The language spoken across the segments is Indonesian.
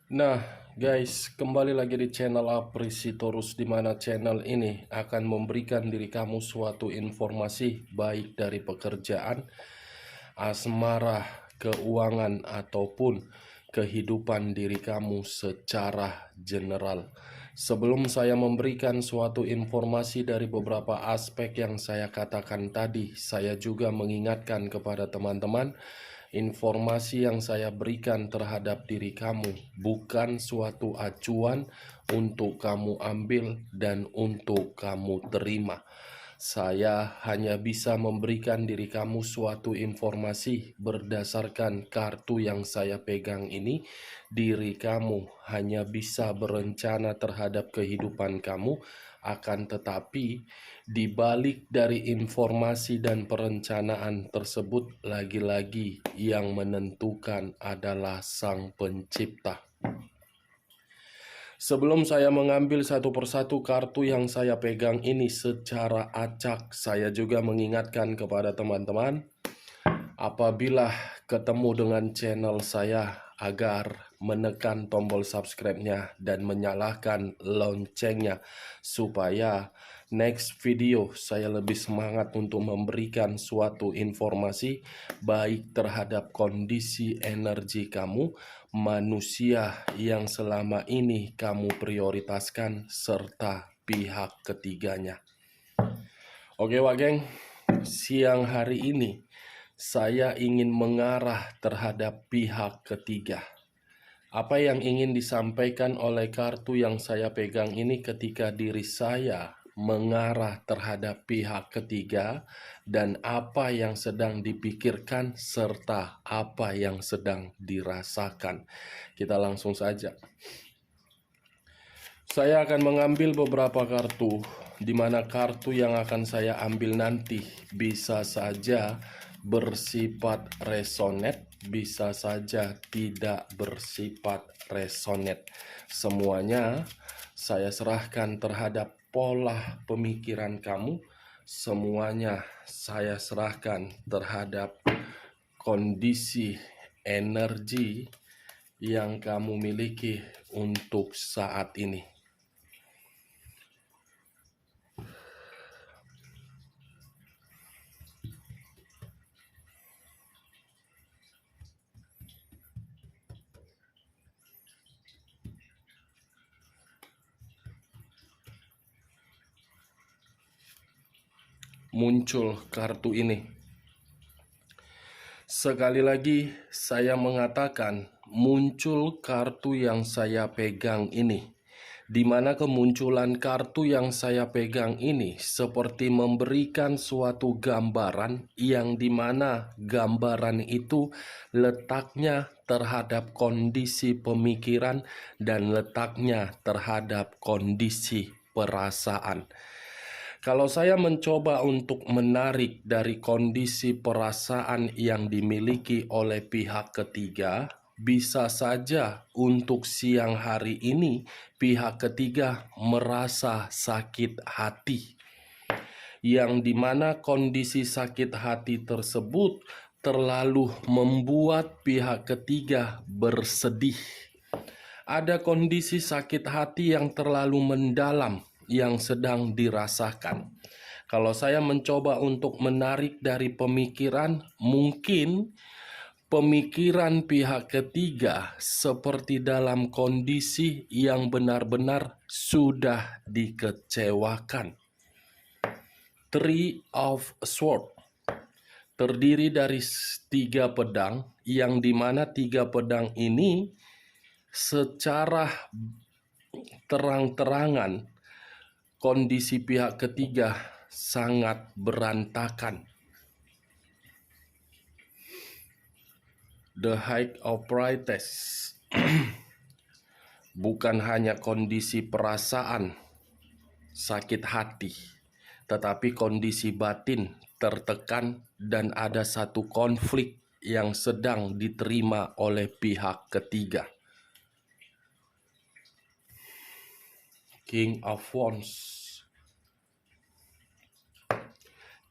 Nah, guys, kembali lagi di channel Aprisitorus, di mana channel ini akan memberikan diri kamu suatu informasi baik dari pekerjaan, asmara, keuangan, ataupun kehidupan diri kamu secara general. Sebelum saya memberikan suatu informasi dari beberapa aspek yang saya katakan tadi, saya juga mengingatkan kepada teman-teman, informasi yang saya berikan terhadap diri kamu bukan suatu acuan untuk kamu ambil dan untuk kamu terima. Saya hanya bisa memberikan diri kamu suatu informasi berdasarkan kartu yang saya pegang ini. Diri kamu hanya bisa berencana terhadap kehidupan kamu, akan tetapi di balik dari informasi dan perencanaan tersebut, lagi-lagi yang menentukan adalah Sang Pencipta. Sebelum saya mengambil satu persatu kartu yang saya pegang ini secara acak, saya juga mengingatkan kepada teman-teman, apabila ketemu dengan channel saya, agar menekan tombol subscribe-nya dan menyalakan loncengnya, supaya next video saya lebih semangat untuk memberikan suatu informasi baik terhadap kondisi energi kamu, manusia yang selama ini kamu prioritaskan, serta pihak ketiganya. Oke Wak Geng, siang hari ini saya ingin mengarah terhadap pihak ketiga. Apa yang ingin disampaikan oleh kartu yang saya pegang ini ketika diri saya mengarah terhadap pihak ketiga, dan apa yang sedang dipikirkan serta apa yang sedang dirasakan. Kita langsung saja. Saya akan mengambil beberapa kartu, di mana kartu yang akan saya ambil nanti bisa saja bersifat resonate, bisa saja tidak bersifat resonate. Semuanya saya serahkan terhadap pola pemikiran kamu. Semuanya saya serahkan terhadap kondisi energi yang kamu miliki untuk saat ini. Muncul kartu ini. Sekali lagi saya mengatakan, muncul kartu yang saya pegang ini, di mana kemunculan kartu yang saya pegang ini seperti memberikan suatu gambaran, yang dimana gambaran itu letaknya terhadap kondisi pemikiran dan letaknya terhadap kondisi perasaan. Kalau saya mencoba untuk menarik dari kondisi perasaan yang dimiliki oleh pihak ketiga, bisa saja untuk siang hari ini pihak ketiga merasa sakit hati, yang dimana kondisi sakit hati tersebut terlalu membuat pihak ketiga bersedih. Ada kondisi sakit hati yang terlalu mendalam yang sedang dirasakan. Kalau saya mencoba untuk menarik dari pemikiran, mungkin pemikiran pihak ketiga seperti dalam kondisi yang benar-benar sudah dikecewakan. Three of Swords terdiri dari 3 pedang, yang dimana 3 pedang ini secara terang-terangan kondisi pihak ketiga sangat berantakan. The High of Priestess bukan hanya kondisi perasaan sakit hati, tetapi kondisi batin tertekan dan ada satu konflik yang sedang diterima oleh pihak ketiga. King of Wands.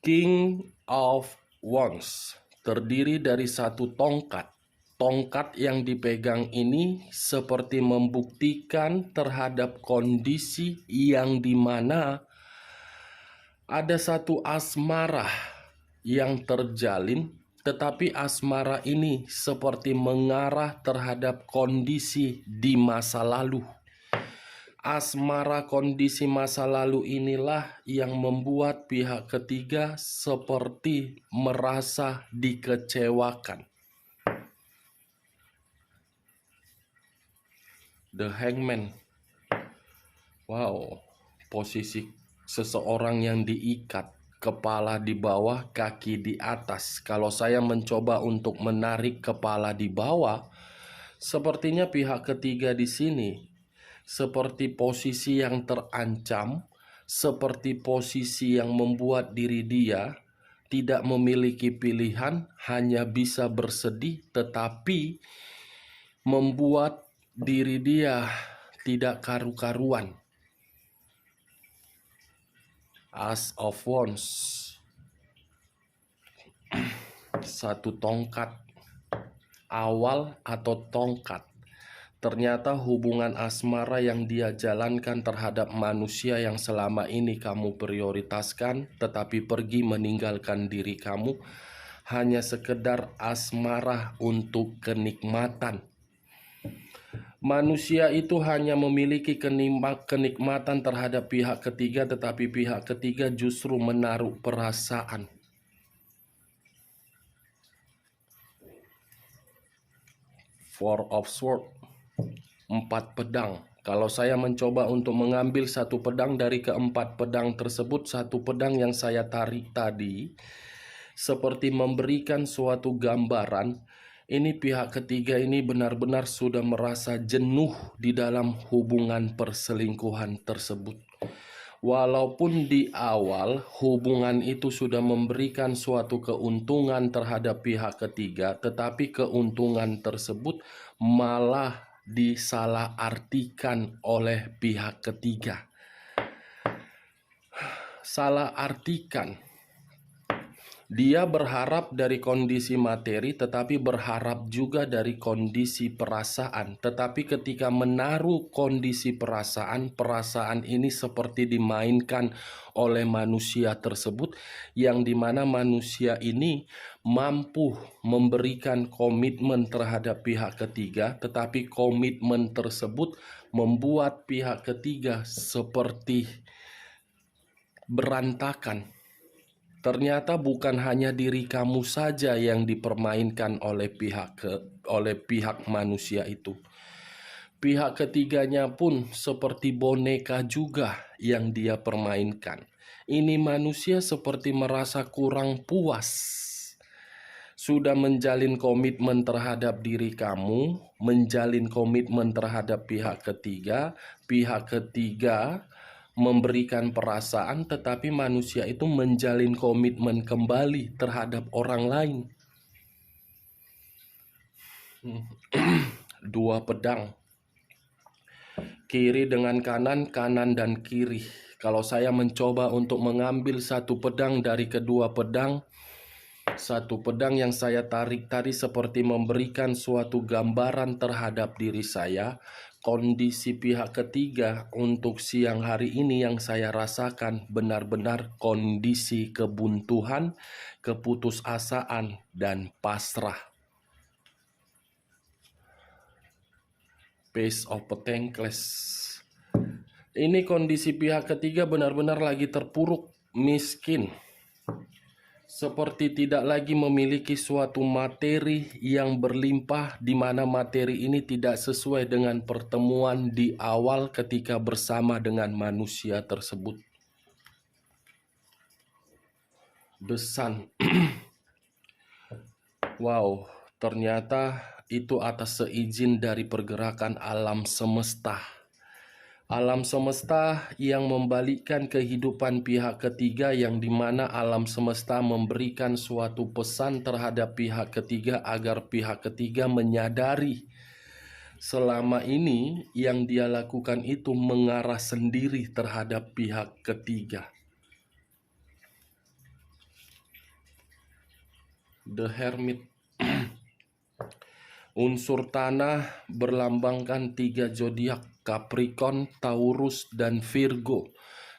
King of Wands terdiri dari satu tongkat Tongkat yang dipegang ini seperti membuktikan terhadap kondisi yang dimana ada satu asmara yang terjalin, tetapi asmara ini seperti mengarah terhadap kondisi di masa lalu. Asmara kondisi masa lalu inilah yang membuat pihak ketiga seperti merasa dikecewakan. The Hangman. Wow, posisi seseorang yang diikat, kepala di bawah, kaki di atas. Kalau saya mencoba untuk menarik kepala di bawah, sepertinya pihak ketiga di sini seperti posisi yang terancam, seperti posisi yang membuat diri dia tidak memiliki pilihan, hanya bisa bersedih, tetapi membuat diri dia tidak karu-karuan. As of Wands, satu tongkat awal atau tongkat. Ternyata hubungan asmara yang dia jalankan terhadap manusia yang selama ini kamu prioritaskan, tetapi pergi meninggalkan diri kamu, hanya sekedar asmara untuk kenikmatan. Manusia itu hanya memiliki kenikmatan terhadap pihak ketiga, tetapi pihak ketiga justru menaruh perasaan. Four of Swords, 4 pedang. Kalau saya mencoba untuk mengambil satu pedang dari keempat pedang tersebut, satu pedang yang saya tarik tadi seperti memberikan suatu gambaran. Ini pihak ketiga ini benar-benar sudah merasa jenuh di dalam hubungan perselingkuhan tersebut. Walaupun di awal hubungan itu sudah memberikan suatu keuntungan terhadap pihak ketiga, tetapi keuntungan tersebut malah disalahartikan oleh pihak ketiga. Salah artikan. Dia berharap dari kondisi materi, tetapi berharap juga dari kondisi perasaan. Tetapi ketika menaruh kondisi perasaan, perasaan ini seperti dimainkan oleh manusia tersebut, yang dimana manusia ini mampu memberikan komitmen terhadap pihak ketiga, tetapi komitmen tersebut membuat pihak ketiga seperti berantakan. Ternyata bukan hanya diri kamu saja yang dipermainkan oleh pihak manusia itu. Pihak ketiganya pun seperti boneka juga yang dia permainkan. Ini manusia seperti merasa kurang puas. Sudah menjalin komitmen terhadap diri kamu, menjalin komitmen terhadap pihak ketiga memberikan perasaan, tetapi manusia itu menjalin komitmen kembali terhadap orang lain. Dua pedang, kiri dengan kanan, kanan dan kiri. Kalau saya mencoba untuk mengambil satu pedang dari kedua pedang, satu pedang yang saya tarik tadi seperti memberikan suatu gambaran terhadap diri saya. Kondisi pihak ketiga untuk siang hari ini yang saya rasakan benar-benar kondisi kebuntuan, keputusasaan, dan pasrah. Page of Pentacles. Ini kondisi pihak ketiga benar-benar lagi terpuruk, miskin. Seperti tidak lagi memiliki suatu materi yang berlimpah, di mana materi ini tidak sesuai dengan pertemuan di awal ketika bersama dengan manusia tersebut. The Sun. Wow, ternyata itu atas seizin dari pergerakan alam semesta. Alam semesta yang membalikkan kehidupan pihak ketiga, yang dimana alam semesta memberikan suatu pesan terhadap pihak ketiga agar pihak ketiga menyadari selama ini yang dia lakukan itu mengarah sendiri terhadap pihak ketiga. The Hermit. Unsur tanah berlambangkan 3 zodiak, Capricorn, Taurus, dan Virgo.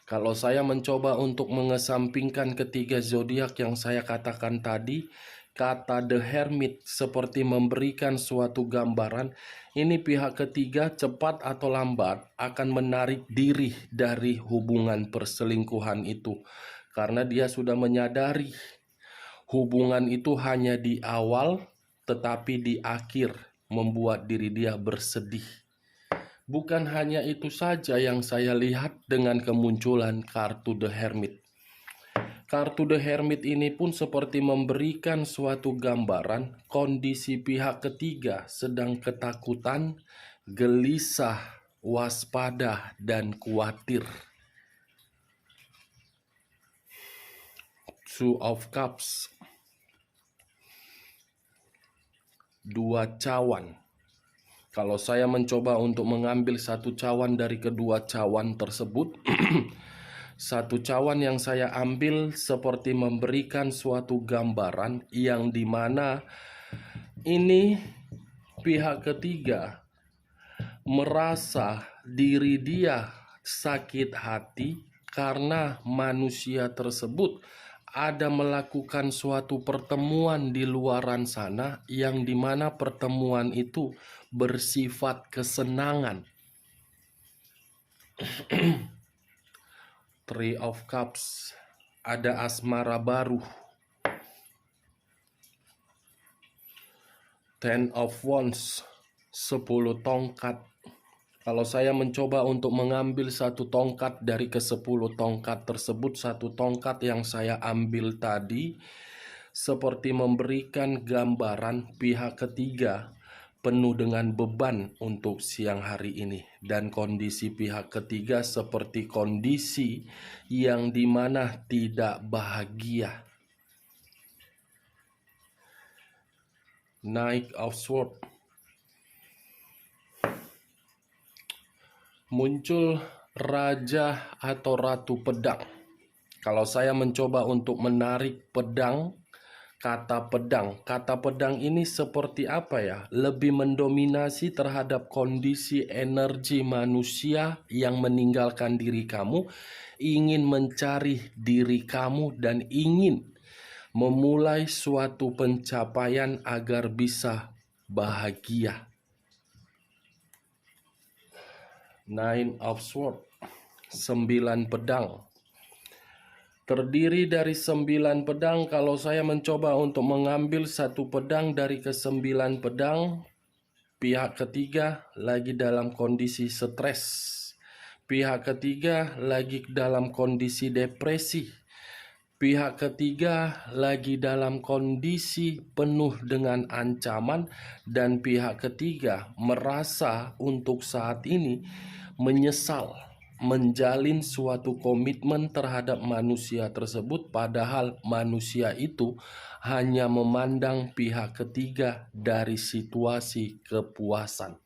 Kalau saya mencoba untuk mengesampingkan ketiga zodiak yang saya katakan tadi, kata The Hermit seperti memberikan suatu gambaran. Ini pihak ketiga cepat atau lambat akan menarik diri dari hubungan perselingkuhan itu, karena dia sudah menyadari hubungan itu hanya di awal, tetapi di akhir membuat diri dia bersedih. Bukan hanya itu saja yang saya lihat dengan kemunculan kartu The Hermit. Kartu The Hermit ini pun seperti memberikan suatu gambaran kondisi pihak ketiga sedang ketakutan, gelisah, waspada, dan khawatir. Two of Cups, 2 cawan. Kalau saya mencoba untuk mengambil satu cawan dari kedua cawan tersebut, satu cawan yang saya ambil seperti memberikan suatu gambaran yang dimana ini pihak ketiga merasa diri dia sakit hati karena manusia tersebut ada melakukan suatu pertemuan di luaran sana yang dimana pertemuan itu bersifat kesenangan. Three of Cups, ada asmara baru. Ten of Wands, 10 tongkat. Kalau saya mencoba untuk mengambil satu tongkat dari ke-10 tongkat tersebut, satu tongkat yang saya ambil tadi seperti memberikan gambaran pihak ketiga penuh dengan beban untuk siang hari ini. Dan kondisi pihak ketiga seperti kondisi yang dimana tidak bahagia. Knight of Swords, muncul raja atau ratu pedang. Kalau saya mencoba untuk menarik pedang, kata pedang ini seperti apa ya? Lebih mendominasi terhadap kondisi energi manusia yang meninggalkan diri kamu, ingin mencari diri kamu dan ingin memulai suatu pencapaian agar bisa bahagia. Nine of Swords, 9 pedang. Terdiri dari 9 pedang. Kalau saya mencoba untuk mengambil satu pedang dari ke-9 pedang, pihak ketiga lagi dalam kondisi stres. Pihak ketiga lagi dalam kondisi depresi. Pihak ketiga lagi dalam kondisi penuh dengan ancaman, dan pihak ketiga merasa untuk saat ini menyesal menjalin suatu komitmen terhadap manusia tersebut, padahal manusia itu hanya memandang pihak ketiga dari situasi kepuasan.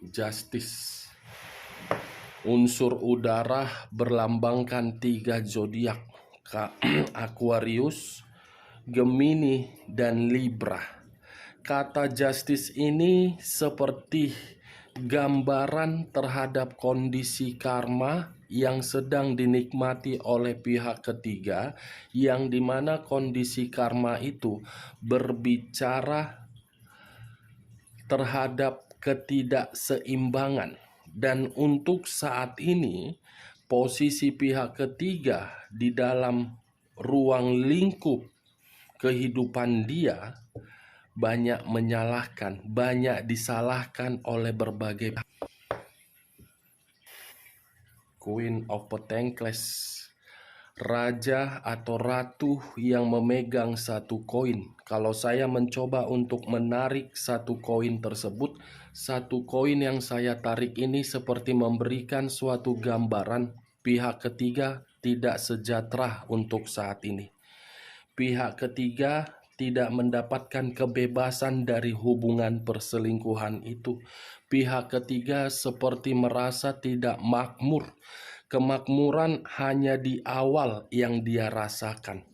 Justice, unsur udara berlambangkan 3 zodiak, Aquarius, Gemini, dan Libra. Kata justice ini seperti gambaran terhadap kondisi karma yang sedang dinikmati oleh pihak ketiga, yang dimana kondisi karma itu berbicara terhadap ketidakseimbangan. Dan untuk saat ini posisi pihak ketiga di dalam ruang lingkup kehidupan dia banyak menyalahkan, banyak disalahkan oleh berbagai pihak. Queen of Pentacles, raja atau ratu yang memegang satu koin. Kalau saya mencoba untuk menarik satu koin tersebut, satu koin yang saya tarik ini seperti memberikan suatu gambaran pihak ketiga tidak sejahtera untuk saat ini. Pihak ketiga tidak mendapatkan kebebasan dari hubungan perselingkuhan itu. Pihak ketiga seperti merasa tidak makmur. Kemakmuran hanya di awal yang dia rasakan.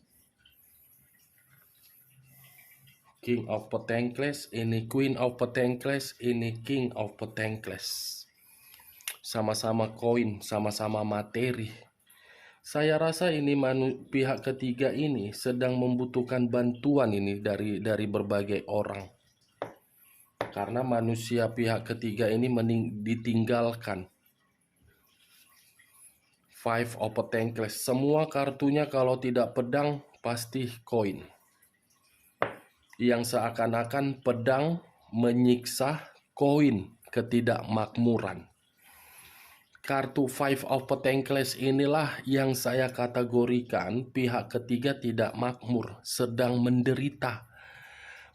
King of Pentacles, ini Queen of Pentacles, ini King of Pentacles. Sama-sama koin, sama-sama materi. Saya rasa ini pihak ketiga ini sedang membutuhkan bantuan ini dari berbagai orang. Karena manusia pihak ketiga ini ditinggalkan. Five of Pentacles, semua kartunya kalau tidak pedang pasti koin. Yang seakan-akan pedang menyiksa koin ketidakmakmuran. Kartu Five of Pentacles inilah yang saya kategorikan pihak ketiga tidak makmur, sedang menderita.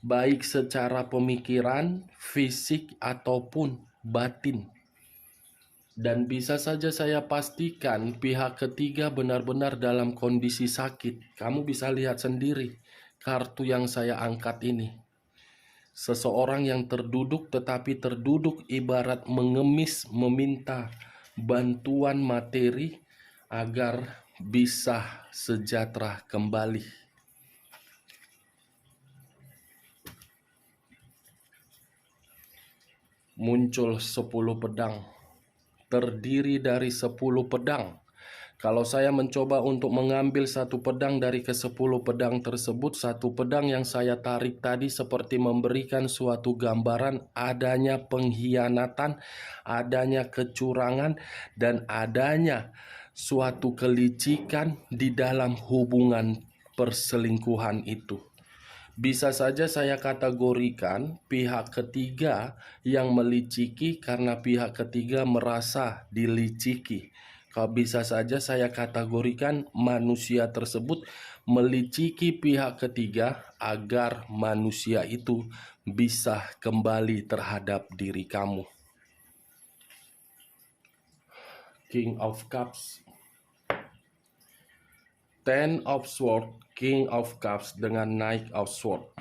Baik secara pemikiran, fisik, ataupun batin. Dan bisa saja saya pastikan pihak ketiga benar-benar dalam kondisi sakit. Kamu bisa lihat sendiri kartu yang saya angkat ini. Seseorang yang terduduk, tetapi terduduk ibarat mengemis meminta bantuan materi agar bisa sejahtera kembali. Muncul 10 pedang, terdiri dari 10 pedang. Kalau saya mencoba untuk mengambil satu pedang dari ke-10 pedang tersebut, satu pedang yang saya tarik tadi seperti memberikan suatu gambaran adanya pengkhianatan, adanya kecurangan, dan adanya suatu kelicikan di dalam hubungan perselingkuhan itu. Bisa saja saya kategorikan pihak ketiga yang meliciki karena pihak ketiga merasa diliciki. Kalau bisa saja saya kategorikan manusia tersebut meliciki pihak ketiga agar manusia itu bisa kembali terhadap diri kamu. King of Cups, Ten of Swords, King of Cups dengan Knight of Swords.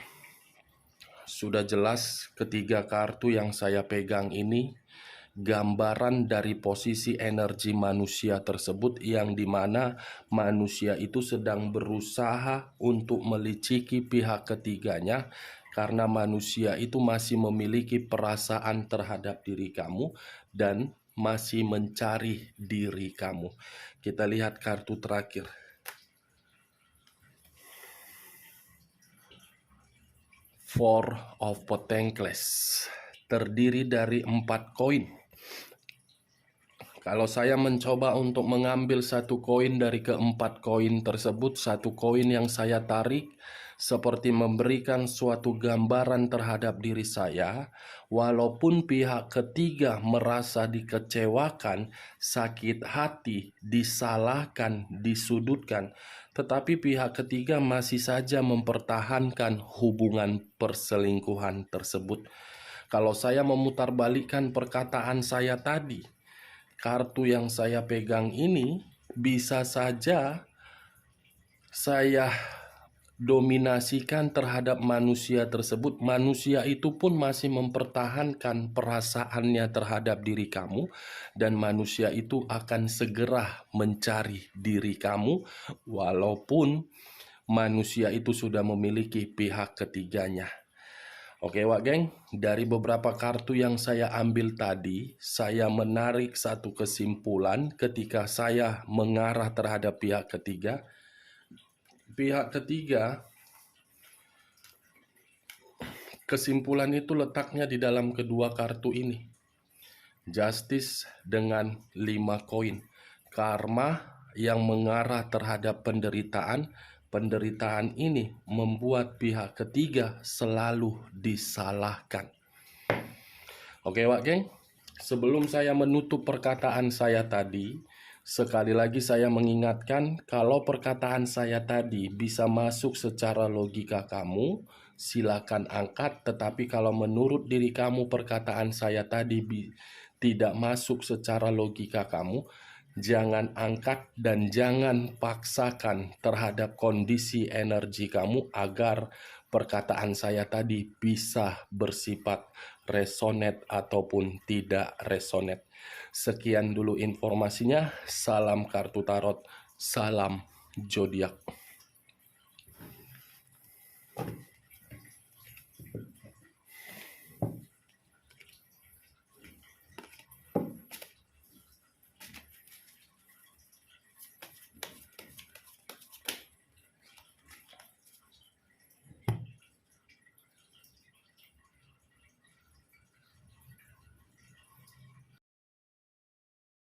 Sudah jelas ketiga kartu yang saya pegang ini gambaran dari posisi energi manusia tersebut, yang dimana manusia itu sedang berusaha untuk meliciki pihak ketiganya karena manusia itu masih memiliki perasaan terhadap diri kamu dan masih mencari diri kamu. Kita lihat kartu terakhir. Four of Pentacles, terdiri dari 4 koin. Kalau saya mencoba untuk mengambil satu koin dari ke-4 koin tersebut, satu koin yang saya tarik seperti memberikan suatu gambaran terhadap diri saya. Walaupun pihak ketiga merasa dikecewakan, sakit hati, disalahkan, disudutkan, tetapi pihak ketiga masih saja mempertahankan hubungan perselingkuhan tersebut. Kalau saya memutarbalikkan perkataan saya tadi, kartu yang saya pegang ini bisa saja saya dominasikan terhadap manusia tersebut. Manusia itu pun masih mempertahankan perasaannya terhadap diri kamu, dan manusia itu akan segera mencari diri kamu walaupun manusia itu sudah memiliki pihak ketiganya. Oke Wak Geng, dari beberapa kartu yang saya ambil tadi, saya menarik satu kesimpulan ketika saya mengarah terhadap pihak ketiga. Pihak ketiga, kesimpulan itu letaknya di dalam kedua kartu ini. Justice dengan 5 koin. Karma yang mengarah terhadap penderitaan. Penderitaan ini membuat pihak ketiga selalu disalahkan. Oke Wak Geng, sebelum saya menutup perkataan saya tadi, sekali lagi saya mengingatkan kalau perkataan saya tadi bisa masuk secara logika kamu, silakan angkat. Tetapi kalau menurut diri kamu perkataan saya tadi tidak masuk secara logika kamu, jangan angkat dan jangan paksakan terhadap kondisi energi kamu agar perkataan saya tadi bisa bersifat resonate ataupun tidak resonate. Sekian dulu informasinya. Salam kartu tarot, salam zodiak.